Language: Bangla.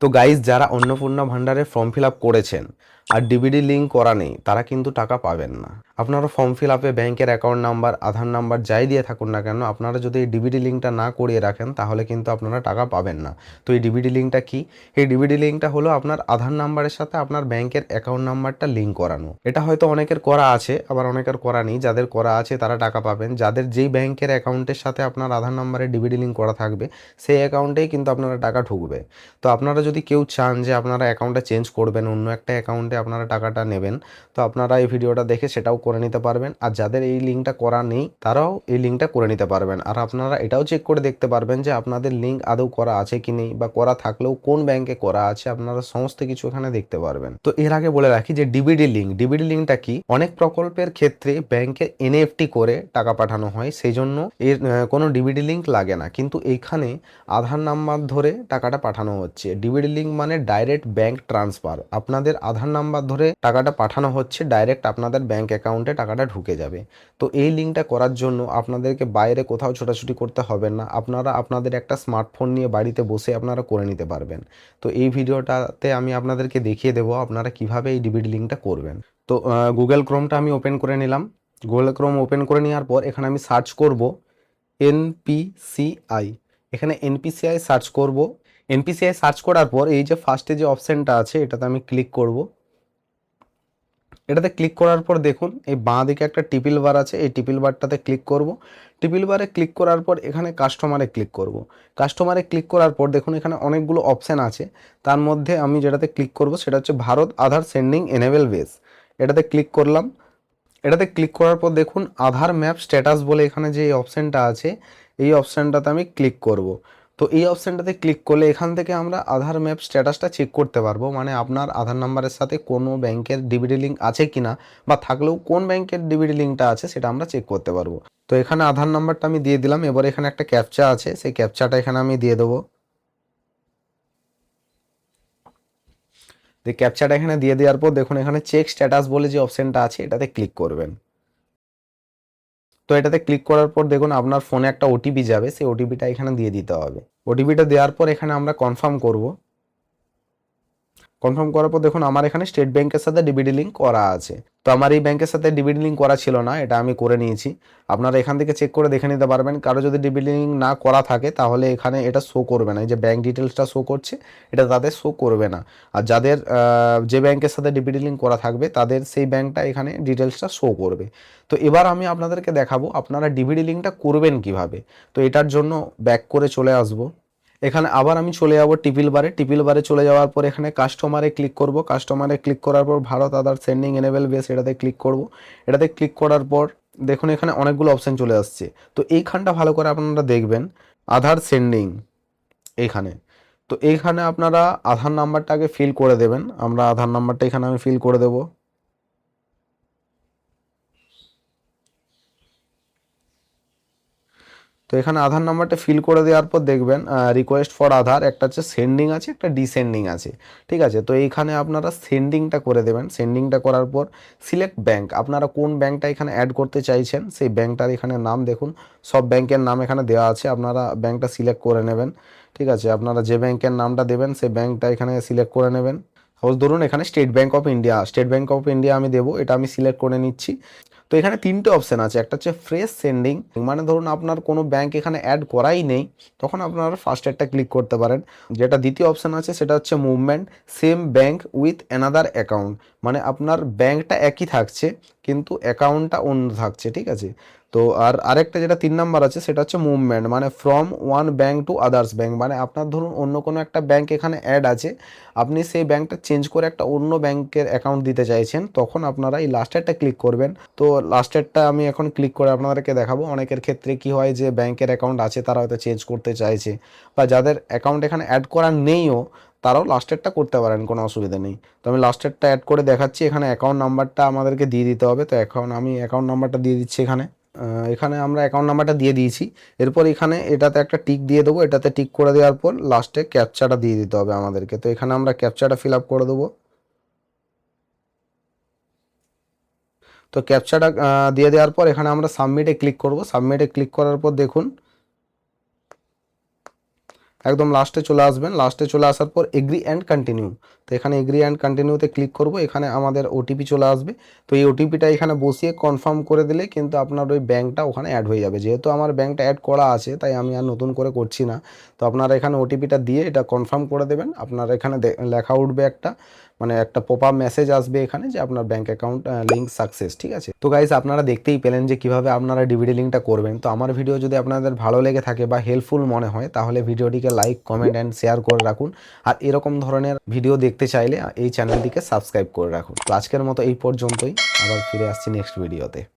তো গাইস, যারা অন্নপূর্ণা ভান্ডারে ফর্ম ফিল আপ করেছেন আর ডিবিডি লিঙ্ক করা নেই, তারা কিন্তু টাকা পাবেন না। আপনারা ফর্ম ফিল আপে ব্যাংকের অ্যাকাউন্ট নাম্বার, আধার নাম্বার যাই দিয়ে থাকুন না কেন, আপনারা যদি এই ডিবিডি লিঙ্কটা না করিয়ে রাখেন তাহলে কিন্তু আপনারা টাকা পাবেন না। তো এই ডিবিডি লিঙ্কটা কি? এই ডিবিডি লিঙ্কটা হলো আপনার আধার নাম্বারের সাথে আপনার ব্যাংকের অ্যাকাউন্ট নাম্বারটা লিঙ্ক করানো। এটা হয়তো অনেকের করা আছে, আবার অনেকের করা নেই। যাদের করা আছে তারা টাকা পাবেন। যাদের যেই ব্যাংকের অ্যাকাউন্টের সাথে আপনার আধার নাম্বারে ডিবিডি লিঙ্ক করা থাকবে, সেই অ্যাকাউন্টেই কিন্তু আপনারা টাকা ঢুকবে। তো আপনারা যদি কেউ চান যে আপনারা অ্যাকাউন্টটা চেঞ্জ করবেন, অন্য একটা অ্যাকাউন্টে আপনারা টাকাটা নেবেন, তো আপনারা এই ভিডিওটা দেখে সেটাও করে নিতে পারবেন। আর যাদের এই লিঙ্কটা করা নেই, তারাও এই লিঙ্কটা করে নিতে পারবেন। আর আপনারা এটাও চেক করে দেখতে পারবেন যে আপনাদের লিঙ্ক আদৌ করা আছে কি নেই, বা করা থাকলেও কোন ব্যাংকে করা আছে, আপনারা সমস্ত কিছু এখানে দেখতে পারবেন। তো এর আগে বলে রাখি যে ডিবিডি লিঙ্কটা কি, অনেক প্রকল্পের ক্ষেত্রে ব্যাংকে এনএফটি করে টাকা পাঠানো হয়, সেই জন্য এর কোনো ডিবিডি লিঙ্ক লাগে না। কিন্তু এইখানে আধার নাম্বার ধরে টাকাটা পাঠানো হচ্ছে। ডিবিডি লিঙ্ক মানে ডাইরেক্ট ব্যাংক ট্রান্সফার। আপনাদের আধার নাম্বার ধরে টাকাটা পাঠানো হচ্ছে, ডাইরেক্ট আপনাদের ব্যাংক অ্যাকাউন্টে টাকাটা ঢুকে যাবে। তো এই লিঙ্কটা করার জন্য আপনাদেরকে বাইরে কোথাও ছোটাছুটি করতে হবে না। আপনারা আপনাদের একটা স্মার্টফোন নিয়ে বাড়িতে বসে আপনারা করে নিতে পারবেন। তো এই ভিডিওটাতে আমি আপনাদেরকে দেখিয়ে দেবো আপনারা কিভাবে এই ডিবিডি লিঙ্কটা করবেন। তো গুগল ক্রোমটা আমি ওপেন করে নিলাম। গুগল ক্রোম ওপেন করে নেওয়ার পর এখানে আমি সার্চ করব এনপিসিআই। এখানে এনপিসিআই সার্চ করব। এনপিসিআই সার্চ করার পর এই যে ফার্স্টে যে অপশানটা আছে এটাতে আমি ক্লিক করব। এটাতে ক্লিক করার পর দেখুন এই বাঁ দিকে একটা টিপিল বার আছে, এই টিপিল বারটাতে ক্লিক করব। টিপিল বারে ক্লিক করার পর এখানে কাস্টমারে ক্লিক করব। কাস্টমারে ক্লিক করার পর দেখুন এখানে অনেকগুলো অপশান আছে। তার মধ্যে আমি যেটাতে ক্লিক করব সেটা হচ্ছে ভারত আধার সেন্ডিং এনেবল বেস। এটাতে ক্লিক করলাম। এটাতে ক্লিক করার পর দেখুন আধার ম্যাপ স্ট্যাটাস বলে এখানে যে অপশানটা আছে, এই অপশানটাতে আমি ক্লিক করব। তো এই অপশানটাতে ক্লিক করলে এখান থেকে আমরা আধার ম্যাপ স্ট্যাটাসটা চেক করতে পারবো, মানে আপনার আধার নাম্বারের সাথে কোনো ব্যাংকের ডিবিডি লিঙ্ক আছে কিনা, বা থাকলেও কোন ব্যাংকের ডিবিডি লিঙ্কটা আছে সেটা আমরা চেক করতে পারবো। তো এখানে আধার নাম্বারটা আমি দিয়ে দিলাম। এবার এখানে একটা ক্যাপচা আছে, সেই ক্যাপচাটা এখানে আমি দিয়ে দেবো। তো ক্যাপচাটা এখানে দিয়ে দেওয়ার পর দেখুন এখানে চেক স্ট্যাটাস বলে যে অপশানটা আছে এটাতে ক্লিক করবেন। তো এটাতে ক্লিক করার পর দেখুন আপনার ফোনে একটা ওটিপি যাবে, সেই ওটিপিটা এখানে দিয়ে দিতে হবে। ওটিপিটা দেওয়ার পর এখানে আমরা কনফার্ম করব। কনফার্ম করার পর দেখুন আমার এখানে স্টেট ব্যাংকের সাথে ডিবিডি লিঙ্ক করা আছে। তো আমার এই ব্যাংকের সাথে ডিবিডি লিঙ্ক করা ছিল না, এটা আমি করে নিয়েছি। আপনারা এখান থেকে চেক করে দেখে নিতে পারবেন। কারো যদি ডিবিডি লিঙ্ক না করা থাকে তাহলে এখানে এটা শো করবে না। এই যে ব্যাংক ডিটেলসটা শো করছে, এটা তাদের শো করবে না। আর যাদের যে ব্যাংকের সাথে ডিবিডি লিঙ্ক করা থাকবে তাদের সেই ব্যাংকটা এখানে ডিটেলসটা শো করবে। তো এবার আমি আপনাদেরকে দেখাবো আপনারা ডিবিডি লিঙ্কটা করবেন কিভাবে। তো এটার জন্য ব্যাক করে চলে আসবো। এখানে আবার আমি চলে যাব টিপিল বারে। টিপিল বারে চলে যাওয়ার পর এখানে কাস্টমারে ক্লিক করব। কাস্টমারে ক্লিক করার পর ভারত আধার সেন্ডিং এনেবল বেস এটাতে ক্লিক করব। এটাতে ক্লিক করার পর দেখুন এখানে অনেকগুলো অপশান চলে আসছে। তো এইখানটা ভালো করে আপনারা দেখবেন, আধার সেন্ডিং এইখানে। তো এইখানে আপনারা আধার নাম্বারটা আগে ফিল করে দেবেন। আমরা আধার নাম্বারটা এখানে আমি ফিল করে দেবো। তো এখানে আধার নাম্বারটা ফিল করে দেওয়ার পর দেখবেন রিকোয়েস্ট ফর আধার একটা হচ্ছে সেন্ডিং আছে, একটা ডিসেন্ডিং আছে। ঠিক আছে, তো এইখানে আপনারা সেন্ডিংটা করে দেবেন। সেন্ডিংটা করার পর সিলেক্ট ব্যাংক, আপনারা কোন ব্যাংকটা এখানে অ্যাড করতে চাইছেন সেই ব্যাংকটার এখানে নাম দেখুন, সব ব্যাংকের নাম এখানে দেওয়া আছে, আপনারা ব্যাংকটা সিলেক্ট করে নেবেন। ঠিক আছে, আপনারা যে ব্যাংকের নামটা দেবেন সেই ব্যাংকটা এখানে সিলেক্ট করে নেবেন। সাপোজ ধরুন এখানে state bank of India, state bank of India আমি দেবো, এটা আমি সিলেক্ট করে নিচ্ছি। তো এখানে তিনটে অপশান আছে, একটা হচ্ছে ফ্রেশ সেন্ডিং, মানে ধরুন আপনার কোনো ব্যাংক এখানে অ্যাড করাই নেই, তখন আপনারা ফার্স্ট একটা ক্লিক করতে পারেন। যেটা দ্বিতীয় অপশান আছে সেটা হচ্ছে movement same bank with another account, মানে আপনার ব্যাংকটা একই থাকছে কিন্তু অ্যাকাউন্টটা অন্য থাকছে। ঠিক আছে, তো আর আরেকটা যেটা 3 নাম্বার আছে সেটা হচ্ছে মুভমেন্ট, মানে from one bank to others bank, মানে আপনার ধরুন অন্য কোনো একটা ব্যাংক এখানে অ্যাড আছে, আপনি সেই ব্যাংকটা চেঞ্জ করে একটা অন্য ব্যাংকের অ্যাকাউন্ট দিতে চাইছেন, তখন আপনারা এই লাস্টেরটা ক্লিক করবেন। তো লাস্টেরটা আমি এখন ক্লিক করে আপনাদেরকে দেখাবো। অনেকের ক্ষেত্রে কি হয় যে ব্যাংকের অ্যাকাউন্ট আছে তারা হয়তো চেঞ্জ করতে চাইছে, বা যাদের অ্যাকাউন্ট এখানে অ্যাড করা নেইও তারাও লাস্টেরটা করতে পারেন, কোনো অসুবিধা নেই। তো আমি লাস্টেরটা অ্যাড করে দেখাচ্ছি। এখানে অ্যাকাউন্ট নাম্বারটা আমাদেরকে দিয়ে দিতে হবে। তো এখন আমি অ্যাকাউন্ট নাম্বারটা দিয়ে দিচ্ছি। এখানে আমরা অ্যাকাউন্ট নাম্বারটা দিয়ে দিয়েছি। এরপর এখানে এটাতে একটা টিক দিয়ে দেবো। এটাতে টিক করে দেওয়ার পর লাস্টে ক্যাপচাটা দিয়ে দিতে হবে আমাদেরকে। তো এখানে আমরা ক্যাপচাটা ফিল আপ করে দেবো। তো ক্যাপচাটা দিয়ে দেওয়ার পর এখানে আমরা সাবমিটে ক্লিক করব। সাবমিটে ক্লিক করার পর দেখুন একদম লাস্টে চলে আসবেন। লাস্টে চলে আসার পর এগ্রি অ্যান্ড কন্টিনিউ, তো এখানে এগ্রি অ্যান্ড কন্টিনিউতে ক্লিক করব। এখানে আমাদের ওটিপি চলে আসবে, তো এই ওটিপিটা এখানে বসিয়ে কনফার্ম করে দিলে কিন্তু আপনার ওই ব্যাঙ্কটা ওখানে অ্যাড হয়ে যাবে। যেহেতু আমার ব্যাঙ্কটা অ্যাড করা আছে তাই আমি আর নতুন করে করছি না। তো আপনারা এখানে ওটিপিটা দিয়ে এটা কনফার্ম করে দেবেন। আপনার এখানে লেখা উঠবে একটা, মানে একটা পপ আপ মেসেজ আসবে এখানে যে আপনার ব্যাঙ্ক অ্যাকাউন্ট লিঙ্ক সাকসেস। ঠিক আছে, তো গাইস আপনারা দেখতেই পেলেন যে কিভাবে আপনারা ডিবিডি লিঙ্কটা করবেন। তো আমার ভিডিও যদি আপনাদের ভালো লেগে থাকে বা হেল্পফুল মনে হয় তাহলে ভিডিওটিকে লাইক, কমেন্ট অ্যান্ড শেয়ার করে রাখুন। আর এরকম ধরনের ভিডিও দেখতে চাইলে এই চ্যানেলটিকে সাবস্ক্রাইব করে রাখুন। তো আজকের মতো এই পর্যন্তই, আবার ফিরে আসছি নেক্সট ভিডিওতে।